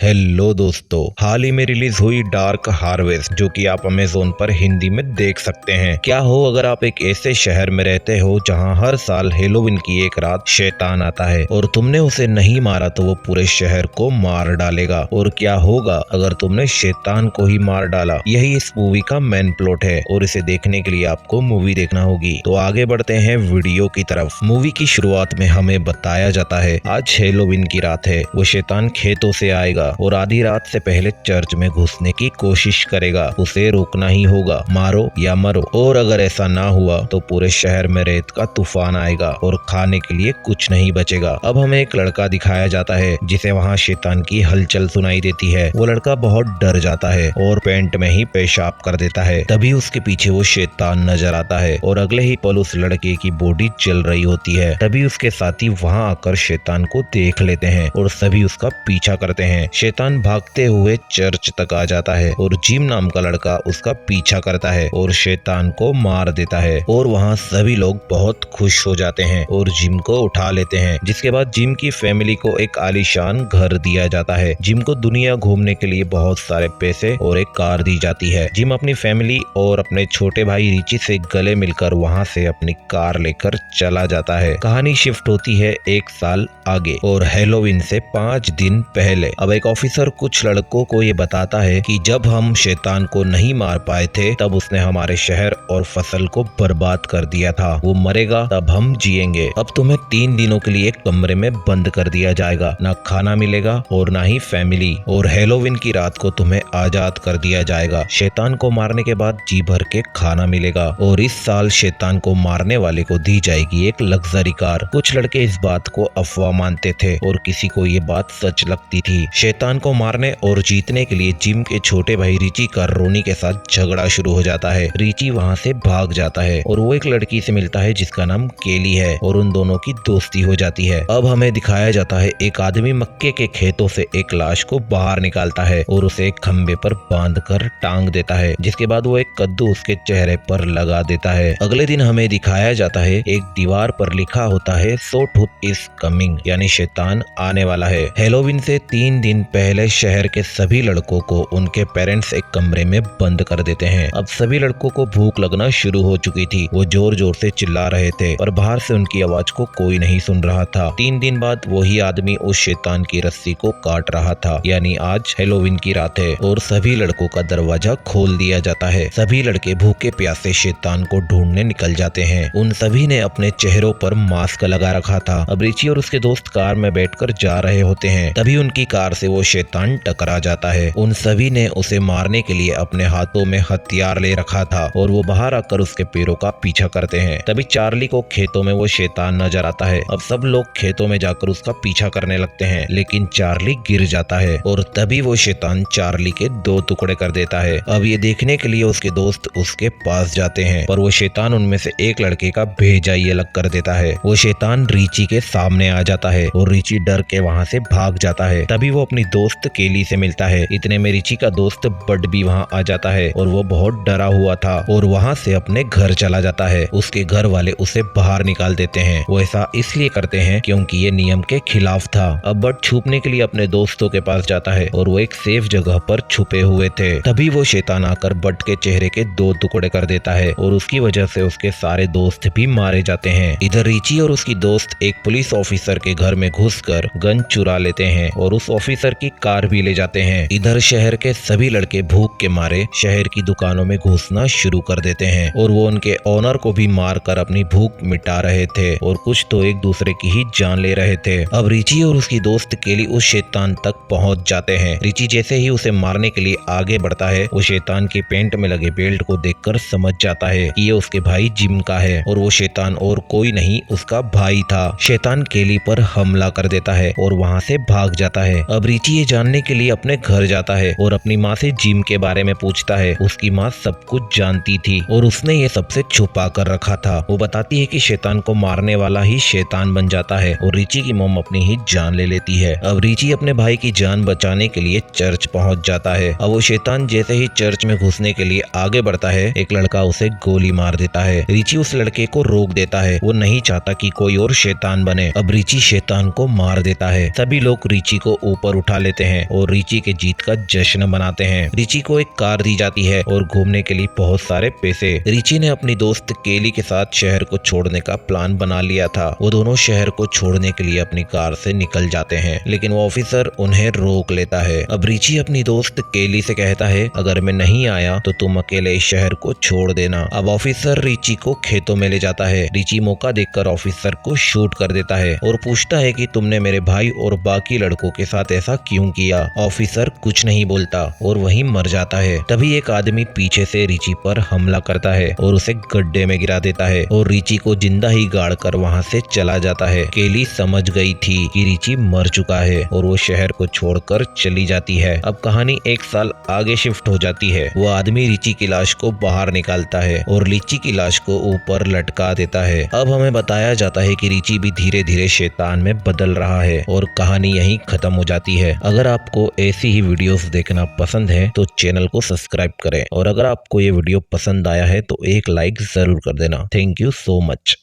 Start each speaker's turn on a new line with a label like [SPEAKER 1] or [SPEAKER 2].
[SPEAKER 1] Hello दोस्तों, हाल ही में release हुई डार्क हार्वेस्ट जो कि आप अमेज़न पर हिंदी में देख सकते हैं। क्या हो अगर आप एक ऐसे शहर में रहते हो जहां हर साल हेलोवीन की एक रात शैतान आता है और तुमने उसे नहीं मारा तो वो पूरे शहर को मार डालेगा। और क्या होगा अगर तुमने शैतान को ही मार डाला। यही इस मूवी का मेन प्लॉट है और इसे देखने के लिए आपको मूवी देखना होगी। तो आगे बढ़ते हैं वीडियो की तरफ। मूवी की शुरुआत में हमें बताया जाता है आज हेलोवीन की रात है। वो शैतान खेतों से आएगा और आधी रात से पहले चर्च में घुसने की कोशिश करेगा। उसे रोकना ही होगा, मारो या मरो। और अगर ऐसा ना हुआ तो पूरे शहर में रेत का तूफान आएगा और खाने के लिए कुछ नहीं बचेगा। अब हमें एक लड़का दिखाया जाता है जिसे वहाँ शैतान की हलचल सुनाई देती है। वो लड़का बहुत डर जाता है और पेंट में ही पेशाब कर देता है। तभी उसके पीछे वो शैतान नजर आता है और अगले ही पल उस लड़के की बॉडी जल रही होती है। तभी उसके साथी वहाँ आकर शैतान को देख लेते हैं और सभी उसका पीछा करते हैं। शैतान भागते हुए चर्च तक आ जाता है और जिम नाम का लड़का उसका पीछा करता है और शैतान को मार देता है। और वहाँ सभी लोग बहुत खुश हो जाते हैं और जिम को उठा लेते हैं। जिसके बाद जिम की फैमिली को एक आलीशान घर दिया जाता है। जिम को दुनिया घूमने के लिए बहुत सारे पैसे और एक कार दी जाती है। जिम अपनी फैमिली और अपने छोटे भाई रिची से गले मिलकर वहाँ से अपनी कार लेकर चला जाता है। कहानी शिफ्ट होती है एक साल आगे और हेलोवीन से 5 दिन पहले। अब एक ऑफिसर कुछ लड़कों को ये बताता है कि जब हम शैतान को नहीं मार पाए थे तब उसने हमारे शहर और फसल को बर्बाद कर दिया था। वो मरेगा तब हम जिएंगे। अब तुम्हें 3 दिनों के लिए एक कमरे में बंद कर दिया जाएगा। ना खाना मिलेगा और ना ही फैमिली। और हेलोवीन की रात को तुम्हें आजाद कर दिया जाएगा। शैतान को मारने के बाद जी भर के खाना मिलेगा और इस साल शैतान को मारने वाले को दी जाएगी एक लग्जरी कार। कुछ लड़के इस बात को अफवाह मानते थे और किसी को ये बात सच लगती थी। शैतान को मारने और जीतने के लिए जिम के छोटे भाई रिची का रोनी के साथ झगड़ा शुरू हो जाता है। रिची वहाँ से भाग जाता है और वो एक लड़की से मिलता है जिसका नाम केली है और उन दोनों की दोस्ती हो जाती है। अब हमें दिखाया जाता है एक आदमी मक्के के खेतों से एक लाश को बाहर निकालता है और उसे एक खंबे पर बांधकर टांग देता है। जिसके बाद वो एक कद्दू उसके चेहरे पर लगा देता है। अगले दिन हमें दिखाया जाता है एक दीवार पर लिखा होता है सो टूथ इज कमिंग, यानी शैतान आने वाला है। हेलोवीन से 3 दिन पहले शहर के सभी लड़कों को उनके पेरेंट्स एक कमरे में बंद कर देते हैं। अब सभी लड़कों को भूख लगना शुरू हो चुकी थी। वो जोर जोर से चिल्ला रहे थे और बाहर से उनकी आवाज को कोई नहीं सुन रहा था। 3 दिन बाद वही आदमी उस शैतान की रस्सी को काट रहा था, यानी आज हेलोवीन की रात है और सभी लड़कों का दरवाजा खोल दिया जाता है। सभी लड़के भूखे प्यासे शैतान को ढूंढने निकल जाते हैं। उन सभी ने अपने चेहरों पर मास्क लगा रखा था। अब रिची और उसके दोस्त कार में बैठकर जा रहे होते हैं। तभी उनकी कार से वो शैतान टकरा जाता है। उन सभी ने उसे मारने के लिए अपने हाथों में हथियार ले रखा था और वो बाहर आकर उसके पैरों का पीछा करते हैं। तभी चार्ली को खेतों में वो शैतान नजर आता है। अब सब लोग खेतों में जाकर उसका पीछा करने लगते हैं, लेकिन चार्ली गिर जाता है और तभी वो शैतान चार्ली के 2 टुकड़े कर देता है। अब ये देखने के लिए उसके दोस्त उसके पास जाते हैं, पर वो शैतान उनमें से एक लड़के का भेजा ही अलग कर देता है। वो शैतान रिची के सामने आ जाता है और रिची डर के वहाँ से भाग जाता है। तभी वो अपनी दोस्त केली से मिलता है। इतने में रिची का दोस्त बड भी वहाँ आ जाता है और वो बहुत डरा हुआ था और वहाँ से अपने घर चला जाता है। उसके घर वाले उसे बाहर निकाल देते हैं। वो ऐसा इसलिए करते हैं क्योंकि ये नियम के खिलाफ था। अब बड छुपने के लिए अपने दोस्तों के पास जाता है और वो एक सेफ जगह पर छुपे हुए थे। तभी वो शैतान आकर बड के चेहरे के 2 टुकड़े कर देता है और उसकी वजह से उसके सारे दोस्त भी मारे जाते हैं। इधर रिची और उसकी दोस्त एक पुलिस ऑफिसर के घर में घुसकर गन चुरा लेते हैं और उस ऑफिसर की कार भी ले जाते हैं। इधर शहर के सभी लड़के भूख के मारे शहर की दुकानों में घुसना शुरू कर देते हैं और वो उनके ओनर को भी मारकर अपनी भूख मिटा रहे थे और कुछ तो एक दूसरे की ही जान ले रहे थे। अब रिची और उसकी दोस्त केली उस शैतान तक पहुंच जाते हैं। रिची जैसे ही उसे मारने के लिए आगे बढ़ता है, वो शैतान के पेंट में लगे बेल्ट को देखकर समझ जाता है कि ये उसके भाई जिम का है और वो शैतान और कोई नहीं उसका भाई था। शैतान केली पर हमला कर देता है और वहाँ से भाग जाता है। अब रिची ये जानने के लिए अपने घर जाता है और अपनी माँ से जिम के बारे में पूछता है। उसकी माँ सब कुछ जानती थी और उसने ये सबसे छुपा कर रखा था। वो बताती है कि शैतान को मारने वाला ही शैतान बन जाता है और रिची की मॉम अपनी ही जान ले लेती है। अब रिची अपने भाई की जान बचाने के लिए चर्च पहुंच जाता है। अब वो शैतान जैसे ही चर्च में घुसने के लिए आगे बढ़ता है, एक लड़का उसे गोली मार देता है। रिची उस लड़के को रोक देता है। वो नहीं चाहता कि कोई और शैतान बने। अब रिची शैतान को मार देता है। सभी लोग रिची को ऊपर उठा उठा लेते हैं और रिची के जीत का जश्न मनाते हैं। रिची को एक कार दी जाती है और घूमने के लिए बहुत सारे पैसे। रिची ने अपनी दोस्त केली के साथ शहर को छोड़ने का प्लान बना लिया था। वो दोनों शहर को छोड़ने के लिए अपनी कार से निकल जाते हैं, लेकिन वो ऑफिसर उन्हें रोक लेता है। अब रिची अपनी दोस्त केली से कहता है, अगर मैं नहीं आया तो तुम अकेले इस शहर को छोड़ देना। अब ऑफिसर रिची को खेतों में ले जाता है। रिची मौका देखकर ऑफिसर को शूट कर देता है और पूछता है कि तुमने मेरे भाई और बाकी लड़कों के साथ ऐसा क्यों किया। ऑफिसर कुछ नहीं बोलता और वहीं मर जाता है। तभी एक आदमी पीछे से रिची पर हमला करता है और उसे गड्ढे में गिरा देता है और रिची को जिंदा ही गाड़कर वहां से चला जाता है। केली समझ गई थी कि रिची मर चुका है और वो शहर को छोड़कर चली जाती है। अब कहानी 1 साल आगे शिफ्ट हो जाती है। वो आदमी रिची की लाश को बाहर निकालता है और रिची की लाश को ऊपर लटका देता है। अब हमें बताया जाता है कि रिची भी धीरे धीरे शैतान में बदल रहा है और कहानी यहीं खत्म हो जाती है। अगर आपको ऐसी ही वीडियोस देखना पसंद है तो चैनल को सब्सक्राइब करें और अगर आपको ये वीडियो पसंद आया है तो एक लाइक जरूर कर देना। Thank you so much.